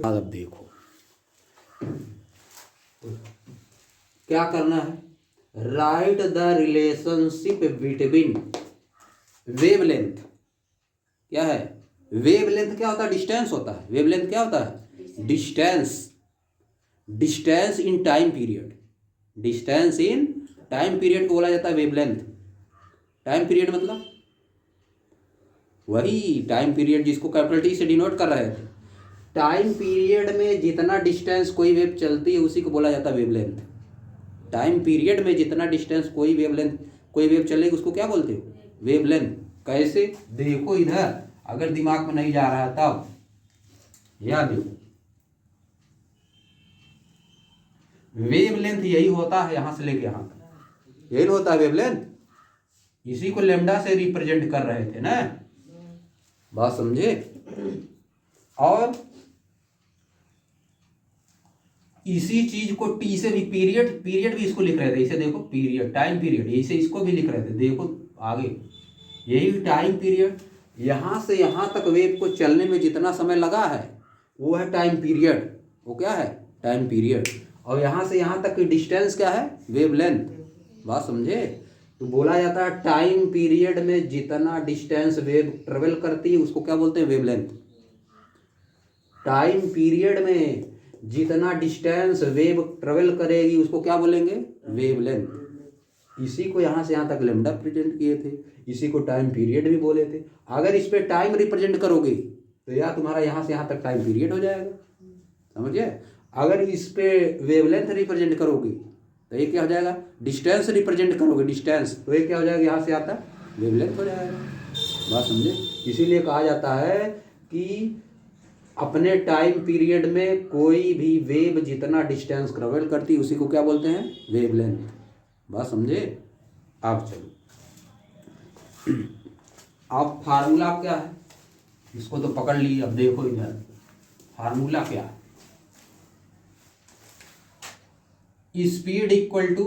अब देखो क्या करना है, right the relationship between wavelength. क्या है वेवलेंथ? क्या होता है? डिस्टेंस होता है। वेवलेंथ क्या होता है? Distance. Distance in time period. Distance in time period को बोला जाता है वेवलेंथ। टाइम पीरियड मतलब वही टाइम पीरियड जिसको कैपिटल टी से डिनोट कर रहे थे। टाइम पीरियड में जितना डिस्टेंस कोई वेव चलती है उसी को बोला जाता है वेवलेंथ। टाइम पीरियड में जितना डिस्टेंस कोई वेव चलेगी उसको क्या बोलते हो? वेवलेंथ। कैसे? देखो इधर, अगर दिमाग में नहीं जा रहा है तब याद देखो, वेवलेंथ यही होता है यहां से लेके यहां तक, यही होता है वेवलेंथ। इसी को लेमडा से रिप्रेजेंट कर रहे थे ना, बात समझे? और इसी चीज को टी से भी पीरियड भी इसको लिख रहे थे। इसे देखो पीरियड, टाइम पीरियड, इसे इसको भी लिख रहे थे। देखो आगे, यही टाइम पीरियड। यहां से यहां तक वेव को चलने में जितना समय लगा है वो है टाइम पीरियड। वो क्या है? Time period. और यहां से यहां तक की डिस्टेंस क्या है? वेवलेंथ। बात समझे? तो बोला जाता है टाइम पीरियड में जितना डिस्टेंस वेव ट्रेवल करती है उसको क्या बोलते हैं? वेवलेंथ। टाइम पीरियड में जितना डिस्टेंस वेव ट्रेवल करेगी उसको क्या बोलेंगे? वेवलेंथ। इसी को यहाँ से यहाँ तक लेमडा प्रेजेंट किए थे, इसी को टाइम पीरियड भी बोले थे। अगर इस पे टाइम रिप्रेजेंट करोगे तो या तुम्हारा यहाँ से यहाँ तक टाइम पीरियड हो जाएगा, समझिए? अगर इस पे वेवलेंथ रिप्रेजेंट करोगे तो ये क्या हो जाएगा? डिस्टेंस रिप्रेजेंट करोगे, डिस्टेंस, तो ये क्या हो जाएगा? यहाँ से यहाँ तक वेवलेंथ हो जाएगा। बात समझे? इसीलिए कहा जाता है कि अपने टाइम पीरियड में कोई भी वेव जितना डिस्टेंस ट्रेवल करती है उसी को क्या बोलते हैं? वेवलेंथ। बात समझे? आप चलो, आप फार्मूला क्या है इसको तो पकड़ ली। अब देखो इधर फार्मूला क्या है। Speed equal to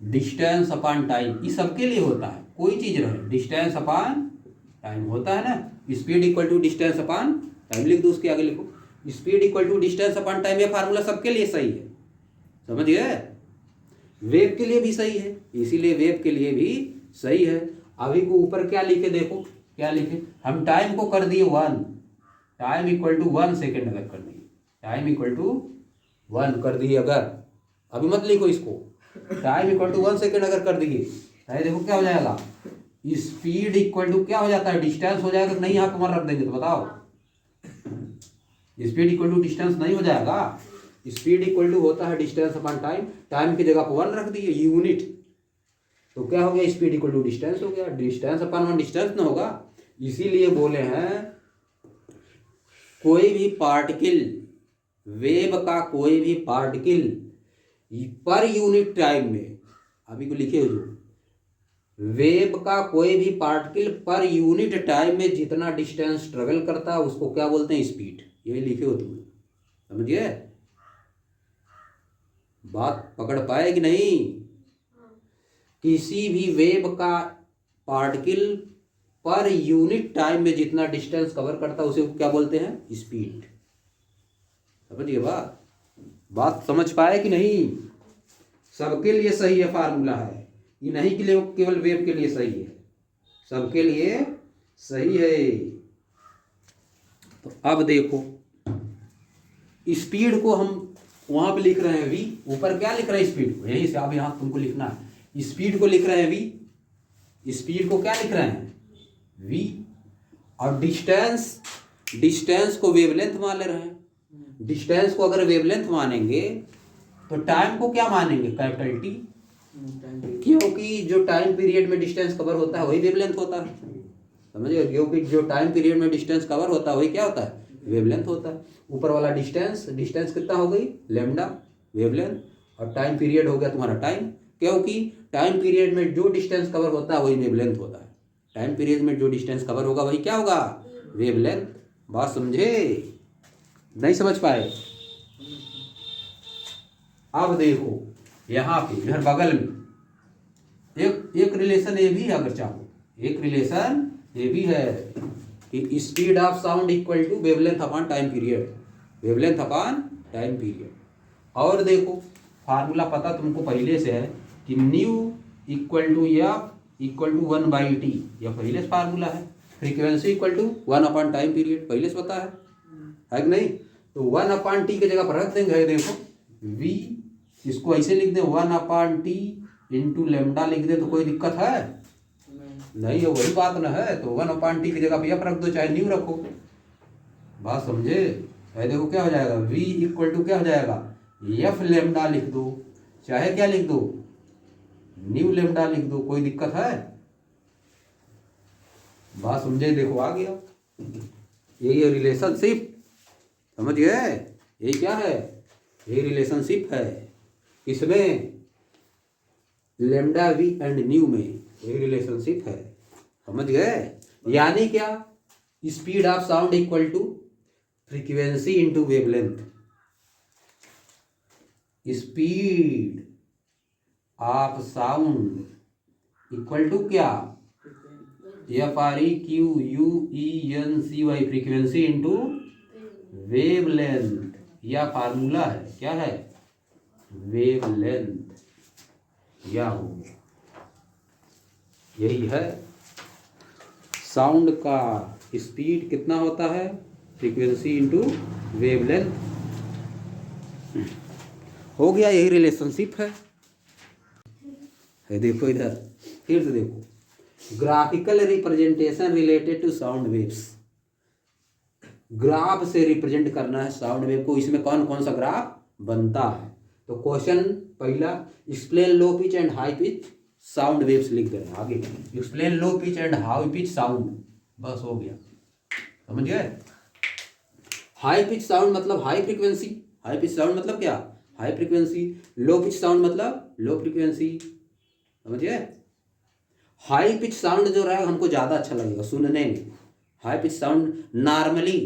distance upon time. ये सबके लिए होता है, कोई चीज रहे, डिस्टेंस अपॉन टाइम होता है ना। Speed equal to distance upon time लिख दो, उसके आगे लिखो speed equal to distance upon time. ये फार्मूला सबके लिए सही है, समझ गए? वेव के लिए भी सही है, इसीलिए वेव के लिए भी सही है। अभी को ऊपर क्या लिखे देखो, क्या लिखे हम? टाइम को कर दिए 1, टाइम इक्वल टू 1 सेकेंड अगर कर दिए, टाइम इक्वल टू 1 कर दिए, अगर अभी मत लिखो इसको, टाइम इक्वल टू 1 सेकेंड अगर कर दिए तो देखो क्या हो जाएगा? स्पीड इक्वल टू क्या हो जाता है? डिस्टेंस हो जाएगा। नहीं यहाँ तुम्हारा रख देंगे तो बताओ, स्पीड इक्वल टू डिस्टेंस नहीं हो जाएगा। स्पीड इक्वल टू होता है डिस्टेंस अपॉन टाइम। टाइम की जगह पर 1 रख दिए, यूनिट, तो क्या हो गया? स्पीड इक्वल टू डिस्टेंस हो गया। डिस्टेंस अपॉन 1 डिस्टेंस ना होगा। इसीलिए बोले हैं कोई भी पार्टिकल, वेव का कोई भी पार्टिकल पर यूनिट टाइम में, अभी को लिखे हो जो, वेव का कोई भी पार्टिकल पर यूनिट टाइम में जितना डिस्टेंस ट्रेवल करता है उसको क्या बोलते हैं? स्पीड। यही लिखे हो तुम, समझ गए? बात पकड़ पाए कि नहीं? किसी भी वेव का पार्टिकल पर यूनिट टाइम में जितना डिस्टेंस कवर करता है उसे क्या बोलते हैं? स्पीड। समझिए बात समझ पाए कि नहीं? सबके लिए सही है फार्मूला है, ये नहीं कि केवल वेव के लिए सही है, सबके लिए सही है। तो अब देखो स्पीड को हम वहां पे लिख रहे हैं v, ऊपर क्या लिख रहे हैं? स्पीड को, यही से अब यहां तुमको लिखना है। स्पीड को लिख रहे हैं v, स्पीड को क्या लिख रहे हैं? v। और डिस्टेंस को वेवलेंथ मान ले रहे हैं। डिस्टेंस को अगर वेवलेंथ मानेंगे तो टाइम को क्या मानेंगे? कैपिटल टी, क्योंकि जो टाइम पीरियड में डिस्टेंस कवर होता है वही वेवलेंथ होता है, समझिए? क्योंकि जो टाइम पीरियड में डिस्टेंस कवर होता है वही क्या होता है? वेवलेंथ होता है। ऊपर वाला डिस्टेंस कितना हो गई? लेमडा, वेवलेंथ, और टाइम पीरियड हो गया तुम्हारा टाइम, क्योंकि टाइम पीरियड में जो डिस्टेंस कवर होता है वही वेवलेंथ होता है। टाइम पीरियड में जो डिस्टेंस कवर होगा वही क्या होगा? वेवलेंथ। बात समझे? नहीं समझ पाए? अब देखो यहाँ पे इधर बगल में एक रिलेशन ए भी है, अगर चाहो एक रिलेशन ए भी है। कि speed of sound equal to wavelength upon time period, wavelength upon time period. और देखो फार्मूला पता तुमको पहले से है कि nu equal to f equal to 1/t, यह पहले से फार्मूला है। Frequency equal to 1 upon time period पहले से पता है कि नहीं। तो 1 अपॉन टी की जगह पर रख देंगे, देखो v, इसको ऐसे लिख दें 1 अपॉन टी इंटू लेमडा लिख दे तो कोई दिक्कत है नहीं है, वही बात ना है। तो 1 अपॉन टी की जगह पे एफ रख दो, चाहे न्यू रखो, बात समझे। देखो क्या हो जाएगा, v इक्वल टू क्या हो जाएगा, एफ लेमडा लिख दो, चाहे क्या लिख दो, न्यू लेमडा लिख दो, कोई दिक्कत है, बात समझे। देखो आ गया, ये रिलेशनशिप समझ गए, ये क्या है, ये रिलेशनशिप है, इसमें लेमडा वी एंड न्यू में ये रिलेशनशिप है, समझ गए। यानी क्या, speed of sound equal to frequency into wavelength, speed of sound equal to क्या, FREQUENCY, फ्रीक्वेंसी इंटू वेवलेंथ, या फार्मूला है, क्या है, वेवलेंथ, या हो गया, यही है साउंड का स्पीड कितना होता है, फ्रीक्वेंसी इंटू वेवलेंथ, हो गया, यही रिलेशनशिप है। देखो इधर फिर से देखो, graphical representation related to sound waves, graph से रिप्रेजेंट करना है साउंड वेव को, इसमें कौन कौन सा ग्राफ बनता है। तो क्वेश्चन पहला, explain low pitch and high pitch sound waves लिख देना, आगे explain low pitch and high pitch sound, बस हो गया, समझ गए। हाई पिच साउंड मतलब high frequency, high pitch sound मतलब क्या, हाई फ्रीक्वेंसी। लो पिच साउंड मतलब लो फ्रीक्वेंसी, समझ गए। हाई पिच साउंड जो रहेगा हमको ज़्यादा अच्छा लगेगा सुनने में, हाई पिच साउंड नॉर्मली,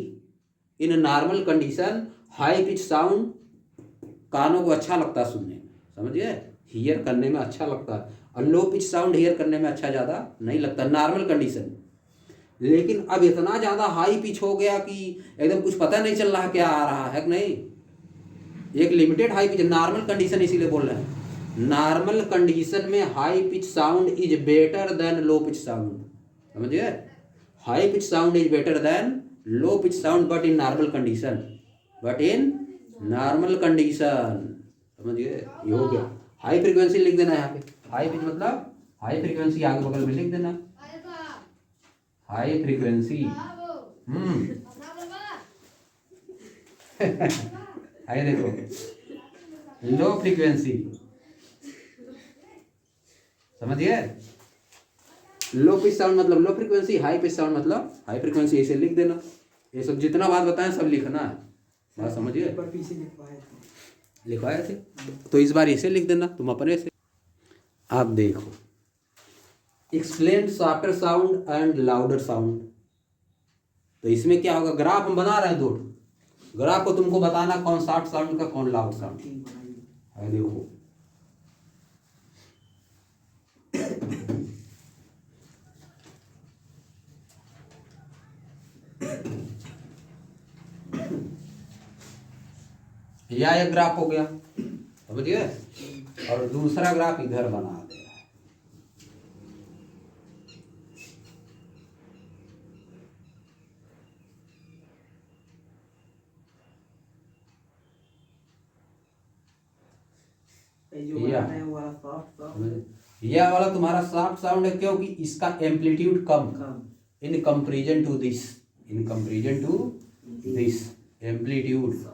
इन normal condition high pitch sound कानों को अच्छा लगता है सुनने में, समझ गए, हियर करने में अच्छा लगता है। और लो पिच साउंड हियर करने में अच्छा ज़्यादा नहीं लगता नॉर्मल कंडीशन। लेकिन अब इतना ज़्यादा हाई पिच हो गया कि एकदम कुछ पता नहीं चल रहा क्या आ रहा है कि नहीं। एक limited high pitch, normal condition इसीलिए बोल रहे हैं, नॉर्मल कंडीशन में high pitch sound is better than low pitch sound, समझिए। High pitch sound is better than low pitch sound but in normal condition, but in normal condition, समझिए, ये हो गया। हाई फ्रीक्वेंसी लिख देना यहाँ पे, हाई पिच मतलब हाई फ्रीक्वेंसी, आगे बगल में लिख देना हाई फ्रीक्वेंसी। आगे देखो लो फ्रीक्वेंसी, समझिए। लो पिच साउंड मतलब low frequency, high pitch sound मतलब हाई फ्रीक्वेंसी, ऐसे लिख देना। ये सब जितना बात बताएं सब लिखना है, बात समझिए। लिखवाए थे तो इस बार इसे लिख देना तुम अपने से। आप देखो, explain softer sound and louder sound, तो इसमें क्या होगा, ग्राफ हम बना रहे हैं दो, ग्राफ को तुमको बताना कौन सॉफ्ट साउंड का कौन लाउड साउंड है। देखो यह एक ग्राफ हो गया, समझिए, और दूसरा ग्राफ इधर बना दे। यह वाला तुम्हारा सॉफ्ट साउंड है, क्योंकि इसका एम्पलीट्यूड कम in comparison to this, in comparison to this amplitude.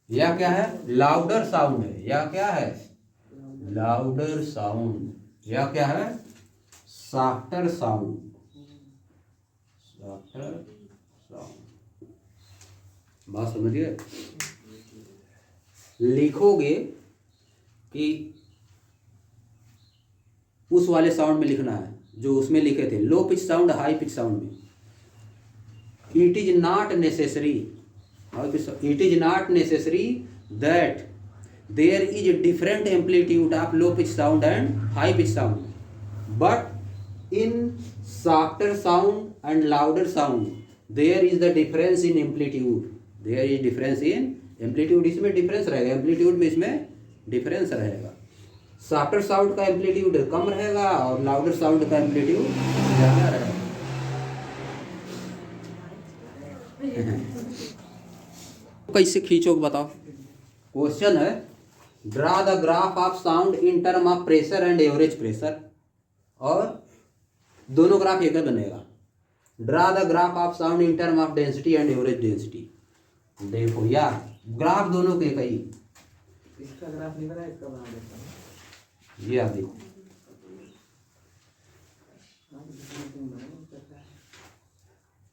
यह क्या है, लाउडर साउंड है, यह क्या है, लाउडर साउंड, यह क्या है, सॉफ्टर साउंड, सॉफ्टर साउंड, बात समझिए। लिखोगे कि उस वाले साउंड में लिखना है जो उसमें लिखे थे, low pitch sound high pitch sound में। It is not necessary, it is not necessary that there is different amplitude of low pitch sound and high pitch sound, but in softer sound and louder sound there is the difference in amplitude, there is difference in amplitude, इसमें difference रहेगा, amplitude में इसमें difference रहेगा। Softer sound का amplitude कम रहेगा और louder sound का एम्पलीट्यूड ज़्यादा रहेगा। कैसे खींचोगे बताओ। क्वेश्चन है draw the graph of sound in term of pressure and average pressure, और दोनों ग्राफ एक ही बनेगा। Draw the graph of sound in term of density and average density. देखो यार ग्राफ दोनों के कई, इसका ग्राफ नहीं बना, इसका बना देता हूं। ये आप देखो,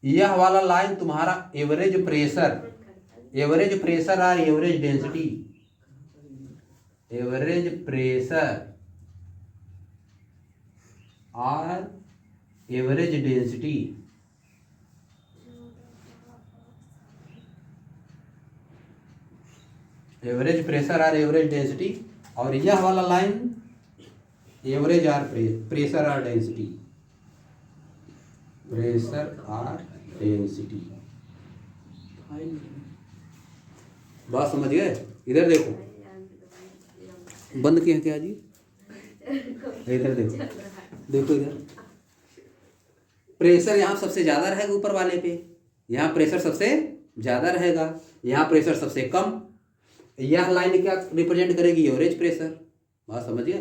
यह वाला लाइन तुम्हारा एवरेज प्रेशर और एवरेज डेंसिटी, एवरेज प्रेशर और एवरेज डेंसिटी, एवरेज प्रेशर और एवरेज डेंसिटी, और यह वाला लाइन एवरेज और प्रेशर और डेंसिटी, प्रेशर और डेंसिटी। बात समझ गए। इधर देखो, बंद किया क्या जी, इधर देखो, देखो इधर प्रेशर यहाँ सबसे ज़्यादा रहेगा ऊपर वाले पे, यहाँ प्रेशर सबसे ज़्यादा रहेगा, यहाँ प्रेशर सबसे कम। यह लाइन क्या रिप्रेजेंट करेगी, एवरेज प्रेशर। बात समझिए,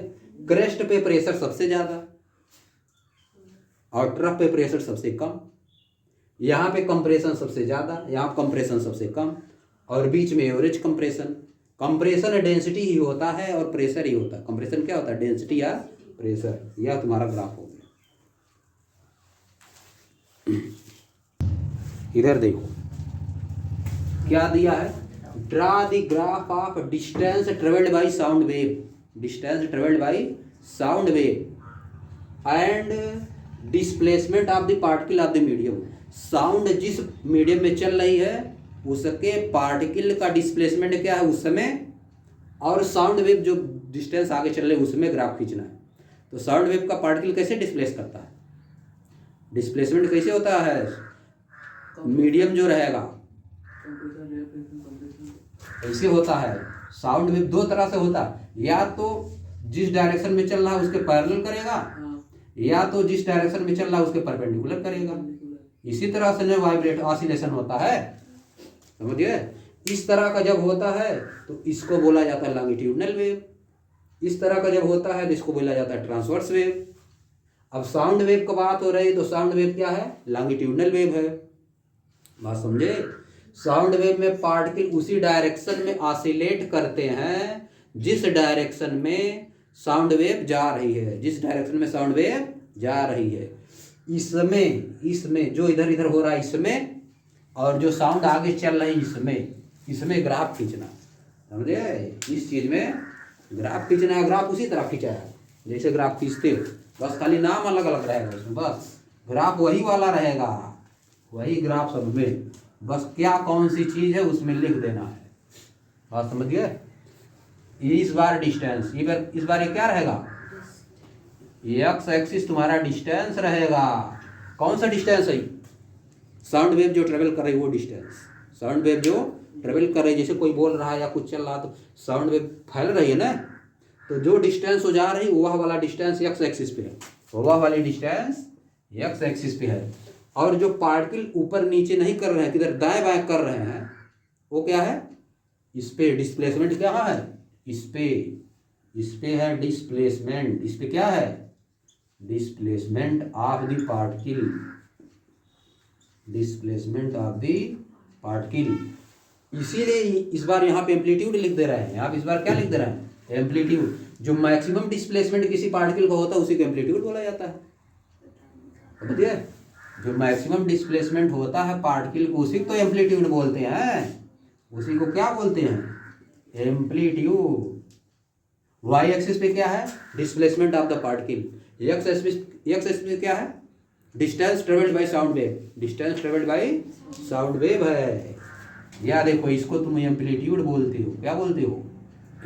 क्रेस्ट पे प्रेशर सबसे ज़्यादा और ट्रफ पे प्रेशर सबसे कम, यहाँ पे कंप्रेशन सबसे ज़्यादा, यहाँ कंप्रेशन सबसे कम, और बीच में एवरेज कंप्रेशन। कंप्रेशन डेंसिटी ही होता है और प्रेशर ही होता है। कंप्रेशन क्या होता है, डेंसिटी या प्रेशर। यह तुम्हारा ग्राफ हो गया। इधर देखो क्या दिया है, draw the graph of distance travelled by sound wave, distance travelled by sound wave and displacement of the particle of the medium. Sound जिस मीडियम में चल रही है उसके पार्टिकल का डिस्प्लेसमेंट क्या है उस समय, और साउंड वेव जो डिस्टेंस आगे चल रही है उसमें ग्राफ खींचना है। तो साउंड वेव का पार्टिकल कैसे डिस्प्लेस करता है, डिस्प्लेसमेंट कैसे होता है, मीडियम जो रहेगा ऐसे होता है। साउंड वेव दो तरह से होता है, या तो जिस डायरेक्शन में चल रहा है उसके पैरेलल करेगा, या तो जिस डायरेक्शन में चल रहा है उसके परपेंडिकुलर करेगा। इसी तरह से जो वाइब्रेट ऑसिलेशन होता है, समझिए। इस तरह का जब होता है तो इसको बोला जाता है लॉन्गिट्यूडनल वेव, इस तरह का जब होता है तो इसको बोला जाता है ट्रांसवर्स वेव। अब साउंड वेव की बात हो रही है तो साउंड वेव क्या है, लॉन्गिट्यूडनल वेव है। बात समझे। साउंड वेव में पार्टिकल उसी डायरेक्शन में ऑसिलेट करते हैं जिस डायरेक्शन में साउंड वेव जा रही है, जिस डायरेक्शन में साउंड वेव जा रही है। इसमें जो इधर इधर हो रहा है इसमें, और जो साउंड आगे चल रही है इसमें ग्राफ खींचना, समझे। इस चीज में ग्राफ खींचना है। ग्राफ उसी तरह खींचा है जैसे ग्राफ खींचते हो, बस खाली नाम अलग अलग रहेगा उसमें, बस ग्राफ वही वाला रहेगा, वही ग्राफ सब में, बस क्या कौन सी चीज है उसमें लिख देना है। बात समझ गए। इस बार डिस्टेंस, इस बार ये क्या रहेगा, एक्स एक्सिस तुम्हारा डिस्टेंस रहेगा। कौन सा डिस्टेंस है, साउंड वेव जो ट्रेवल कर रही है वो डिस्टेंस, साउंड वेव जो ट्रेवल कर रही है, जैसे कोई बोल रहा है या कुछ चल रहा है तो साउंड वेव फैल रही है ना, तो जो डिस्टेंस हो जा रही है वह वाला डिस्टेंस एक्स एक्सिस पे है, वह वाली डिस्टेंस एक्स एक्सिस पे है। और जो पार्टिकल ऊपर नीचे नहीं कर रहे हैं, किधर दाएं बाएं कर रहे हैं, वो क्या है, इस पे डिस्प्लेसमेंट क्या है, इस पे है डिस्प्लेसमेंट, इस पे क्या है, displacement of the particle, displacement of the particle. इसीलिए इस बार यहाँ पे एम्पलीट्यूड लिख दे रहे हैं। आप इस बार क्या लिख दे रहे हैं, एम्पलीट्यूड। जो मैक्सिमम डिस्प्लेसमेंट किसी पार्टिकल का होता है उसी को एम्पलीट्यूड बोला जाता है, समझिए। जो मैक्सिमम डिस्प्लेसमेंट होता है पार्टिकल को उसी को तो एम्पलीट्यूड बोलते हैं, उसी को क्या बोलते हैं, एम्पलीट्यूड। वाई एक्सिस पे क्या है, displacement of the particle. X axis पे क्या है, distance travelled by sound wave, distance travelled by sound wave है। या देखो इसको तुम एम्पलीट्यूड बोलते हो, क्या बोलते हो,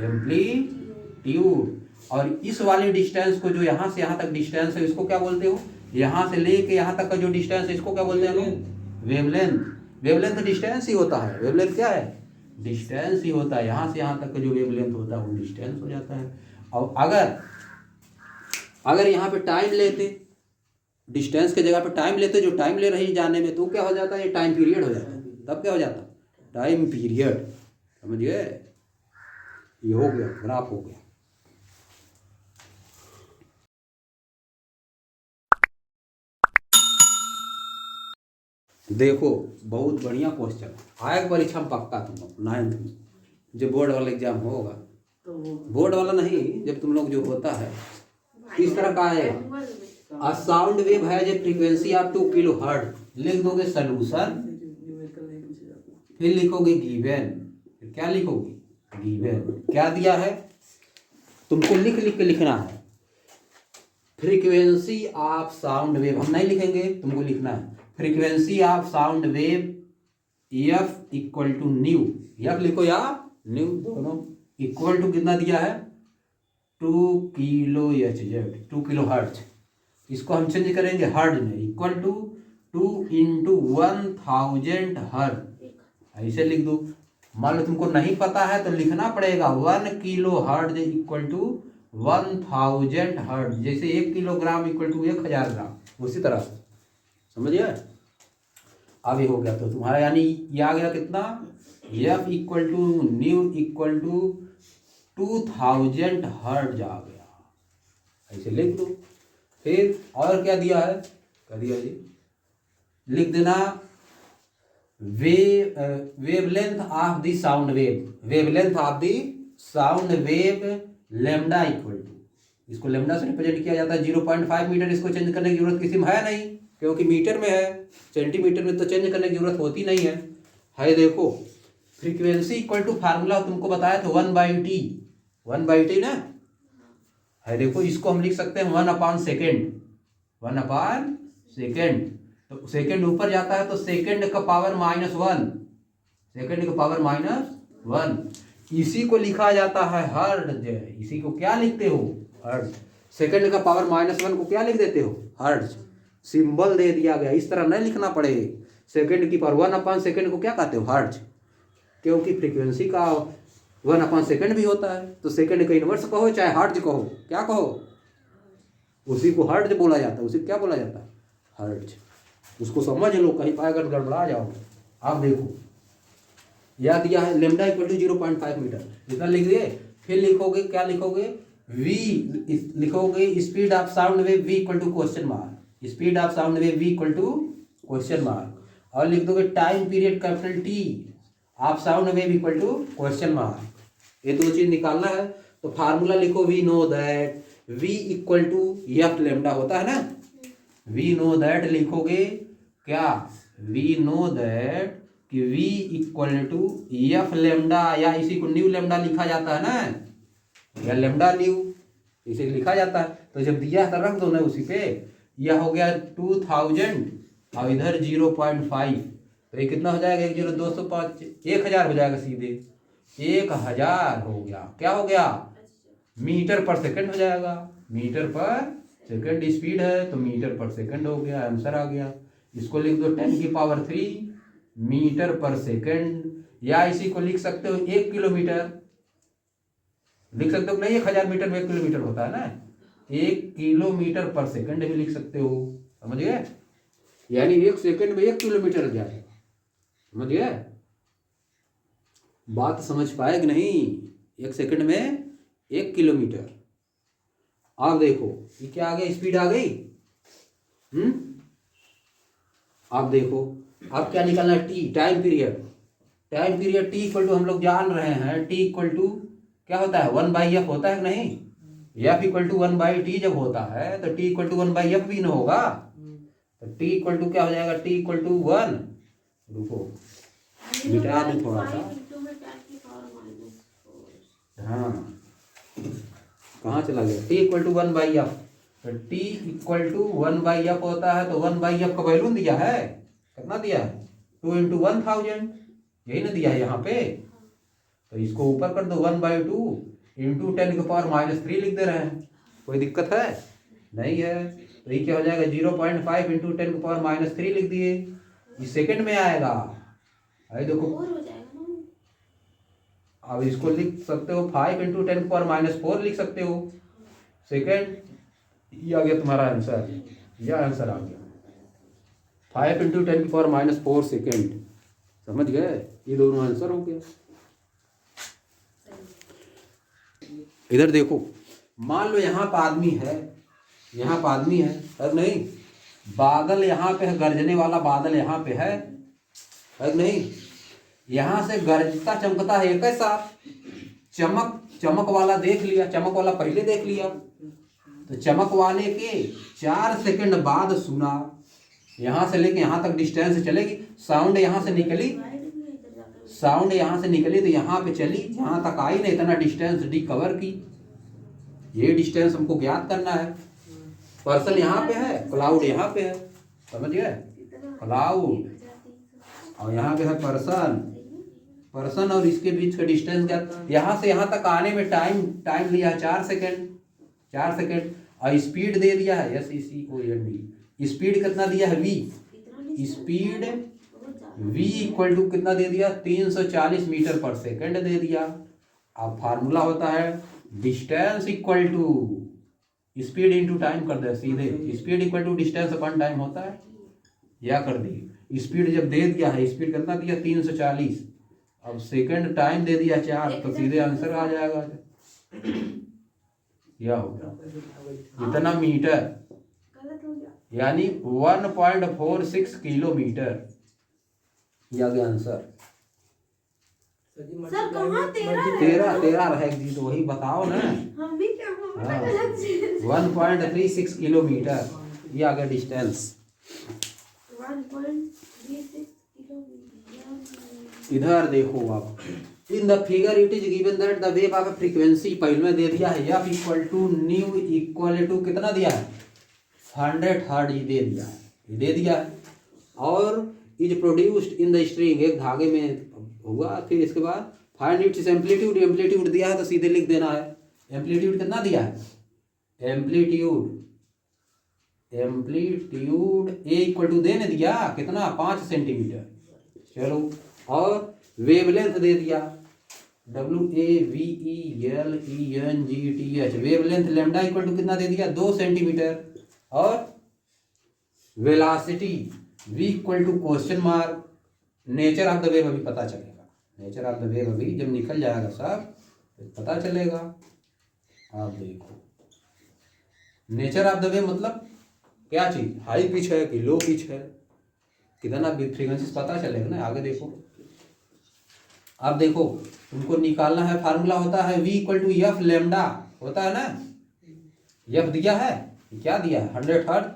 एम्पलीट्यूड। और इस वाले डिस्टेंस को, जो यहाँ से यहाँ तक डिस्टेंस है, इसको क्या बोलते हो? यहाँ से लेके यहाँ तक का जो डिस्टेंस है, इसको क्या बोलते हैं लोग? वेवलेंथ। वेवलेंथ डिस्टेंस ही होता है। वेवलेंथ क्या है? डिस्टेंस ही होता है। यहाँ से यहाँ तक का जो वेवलेंथ होता है वो डिस्टेंस हो जाता है। और अगर यहाँ पे टाइम लेते, डिस्टेंस के जगह पे टाइम लेते, जो टाइम ले रही जाने में, तो क्या हो जाता है? ये टाइम पीरियड हो जाता है। तब क्या हो जाता? Time period. समझ गए? ये हो गया, ग्राफ हो गया। देखो बहुत बढ़िया क्वेश्चन आएगा परीक्षा में पक्का। तुम लोग 9th में जो बोर्ड वाला एग्जाम होगा, तो वो बोर्ड वाला नहीं, जब तुम लोग जो होता है इस तरह का आएगा। A sound wave has a frequency of 2 kilohertz. लिख दोगे सॉल्यूशन, न्यूमेरिकल नहीं पूछे जाते। फिर लिखोगे गिवन। फिर क्या लिखोगे? गिवन। क्या दिया है? तुमको लिख लिख के लिखना है। फ्रीक्वेंसी ऑफ साउंड वेव हम नहीं लिखेंगे, तुमको लिखना है। Frequency of sound wave F equal to nu. F लिखो या न्यू, दोनों इक्वल टू कितना दिया है? 2 kilo H Z, 2 kilo hertz. इसको हम चेंज करेंगे हर्ट्ज में। Equal to 2 into 1000 hertz. ऐसे लिख दो। मान लो तुमको नहीं पता है तो लिखना पड़ेगा 1 kilo hertz equal to 1000 hertz. जैसे 1 किलोग्राम इक्वल टू 1000 ग्राम, उसी तरह से। समझिए? अब ये हो गया। तो तुम्हारा यानी ये आ गया कितना? F equal to nu equal to 2000 hertz आ गया। ऐसे लिख दो। फिर और क्या दिया है? क्या दिया जी? लिख देना wavelength of the sound wave. Wavelength of the sound wave lambda equal to, इसको लेमडा से रिप्रेजेंट किया जाता है 0.5 मीटर। इसको चेंज करने की जरूरत किसी में है नहीं, क्योंकि मीटर में है। सेंटीमीटर में तो चेंज करने की जरूरत होती नहीं है। देखो फ्रीक्वेंसी इक्वल टू फार्मूला तुमको बताया था 1/t। 1/t ना है। देखो इसको हम लिख सकते हैं 1/सेकेंड। 1/सेकेंड। तो सेकेंड ऊपर जाता है तो सेकेंड का पावर -1। सेकेंड का पावर -1। इसी को लिखा जाता है हर्ट्ज। इसी को क्या लिखते हो? हर्ट्ज। सेकेंड का पावर -1 को क्या लिख देते हो? हर्ट्ज। सिंबल दे दिया गया, इस तरह नहीं लिखना पड़े। सेकेंड की पावर 1/सेकेंड को क्या कहते हो? हर्ट्ज। क्योंकि फ्रीक्वेंसी का 1/सेकेंड भी होता है, तो सेकेंड का इनवर्स कहो चाहे हर्ट्ज कहो, क्या कहो? उसी को हर्ट्ज बोला जाता है। उसी को क्या बोला जाता है? हर्ट्ज। उसको समझ लो, कहीं पाए अगर गड़बड़ा जाओ। आप देखो याद दिया है लेमडा इक्वल टू 0.5 मीटर, इतना लिख दिए। फिर लिखोगे क्या? लिखोगे v, लिखोगे speed of sound wave v equal to question mark. Speed of sound wave v equal to question mark. और लिख दोगे time period capital T of sound wave equal to question mark. ये दो चीज निकालना है। तो फार्मूला लिखो, we know that v equal to F lambda होता है ना। वी नो दैट लिखोगे क्या? वी नो दैट कि v equal to F lambda, या इसी को न्यू लेमडा लिखा जाता है ना, या लेमडा न्यू इसे लिखा जाता है। तो जब दिया है तो रख दो ना उसी पे। यह हो गया 2000 और इधर 0.5, तो ये कितना हो जाएगा? 1 0 205 1000 हो जाएगा सीधे। 1000 हो गया। क्या हो गया? मीटर पर सेकंड हो जाएगा। मीटर पर सेकंड स्पीड है तो मीटर पर सेकंड हो गया। आंसर आ गया। इसको लिख दो 10⁻³ मीटर पर सेकंड, या इसी को लिख सकते हो 1 किलोमीटर। लिख सकते हो नहीं? 1000 मीटर में 1 किलोमीटर होता है ना। 1 किलोमीटर पर सेकंड भी लिख सकते हो। समझ गए? यानी 1 सेकंड में 1 किलोमीटर जाए। समझ गए? बात समझ पाए कि नहीं? 1 सेकंड में 1 किलोमीटर। आप देखो ये क्या आ गया? स्पीड आ गई। आप देखो अब क्या निकालना है? T, time period. Time period T equal to हम लोग जान रहे हैं टी इक्वल टू क्या होता है? 1/f होता है कि नहीं? f इक्वल टू 1/t जब होता है तो t इक्वल टू 1/f भी ना होगा। तो t इक्वल टू क्या हो जाएगा? t equal to 1। रुको मिटा दे थोड़ा सा। हाँ कहाँ चला गया? t equal to 1/f। तो t इक्वल टू 1/f होता है। तो 1/f का वैल्यू दिया है, कितना दिया है? 2 × 1000, यही ना दिया है यहाँ पे। तो इसको ऊपर कर दो, 1/2 इंटू 10⁻³ लिख दे रहे हैं। कोई दिक्कत है? नहीं है। तो ये क्या हो जाएगा, 0.5 इंटू 10⁻³ लिख दिए। ये सेकंड में आएगा। अरे देखो, अब इसको लिख सकते हो 5 इंटू 10⁻⁴ लिख सकते हो सेकंड। ये आ गया तुम्हारा आंसर, यह आंसर आ गया 5 इंटू 10⁻⁴ सेकेंड। समझ गए? ये दोनों आंसर हो गया। इधर देखो, मान लो यहाँ पर आदमी है, यहाँ पर आदमी है, और नहीं बादल यहाँ पे है, गरजने वाला बादल यहाँ पे है, और नहीं यहाँ से गरजता चमकता है एक साथ। चमक वाला देख लिया, चमक वाला पहले देख लिया, तो चमक वाले के 4 सेकंड बाद सुना। यहाँ से लेके यहाँ तक डिस्टेंस चलेगी। साउंड यहाँ से निकली, साउंड यहाँ से निकली तो यहाँ पे चली, यहाँ तक आई ना, इतना डिस्टेंस डी कवर की। ये डिस्टेंस हमको ज्ञात करना है। पर्सन यहाँ पे है, क्लाउड यहाँ पे है, समझ गए? क्लाउड और यहाँ पे है पर्सन और इसके बीच का डिस्टेंस क्या? यहाँ से यहाँ तक आने में टाइम लिया है 4 सेकंड। और स्पीड दे दिया है SECOND। स्पीड कितना दिया है? v। Speed v equal to कितना दे दिया? 340 मीटर पर सेकंड दे दिया। अब फार्मूला होता है distance equal to speed into time कर दे सीधे। Speed equal to distance upon time होता है, या कर दी। स्पीड जब दे दिया है, स्पीड कितना दिया? 340। अब सेकंड टाइम दे दिया 4, तो सीधे आंसर आ जाएगा। क्या होगा? इतना मीटर, यानी 1.46 किलोमीटर। यह आ गया आंसर। सर कहाँ 13 रहेगी तो वही बताओ ना। हम भी क्या 1.36 किलोमीटर, ये आ गया डिस्टेंस। 1.36 किलोमीटर। इधर देखो आप, in the figure it is given that the wave of frequency, पहले में दे दिया है f equal to nu equal to कितना दिया है? 100 हर्ट्ज दे दिया है, दे दिया है। और is produced in the string, एक धागे में हुआ। फिर इसके बाद फाइंड इट्स एम्पलीट्यूड, एम्पलीट्यूड दिया है तो सीधे लिख देना है। एम्पलीट्यूड कितना दिया है? एम्पलीट्यूड ए इक्वल टू देने दिया कितना? 5 सेंटीमीटर। चलो, और वेवलेंथ दे दिया WAVELENGTH। Wavelength lambda equal to कितना दे दिया? 2 सेंटीमीटर। और velocity v equal to question mark. Nature of the wave अभी पता चलेगा, नेचर ऑफ द वेव अभी जब निकल जाएगा सब तो पता चलेगा। आप देखो, नेचर ऑफ द वेव मतलब क्या चीज? हाई पिच है कि लो पिच है, कितना फ्रीक्वेंसी पता चलेगा ना। आगे देखो, अब देखो तुमको निकालना है। फार्मूला होता है v equal to F lambda, होता है ना। एफ दिया है, क्या दिया है? 100 हर्ट्ज,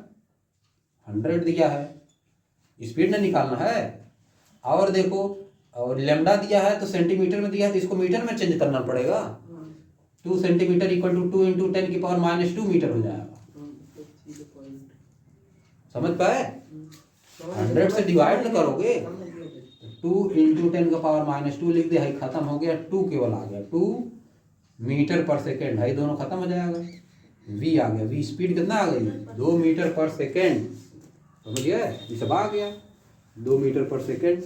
100 दिया है। स्पीड में निकालना है। और देखो, और लैम्डा दिया है तो सेंटीमीटर में दिया है, तो इसको मीटर में चेंज करना पड़ेगा। 2 centimetre equal to 2 into 10⁻² metre हो जाएगा। समझ पाए? 100 से डिवाइड करोगे, 2 इंटू 10⁻² लिख दे, खत्म हो गया। 2 केवल आ गया, 2 मीटर पर सेकेंड है, दोनों खत्म हो जाएगा। v आ गया, v स्पीड कितना आ गई? 2 मीटर पर सेकेंड। समझ गया? ये सब आ गया, 2 मीटर पर सेकेंड।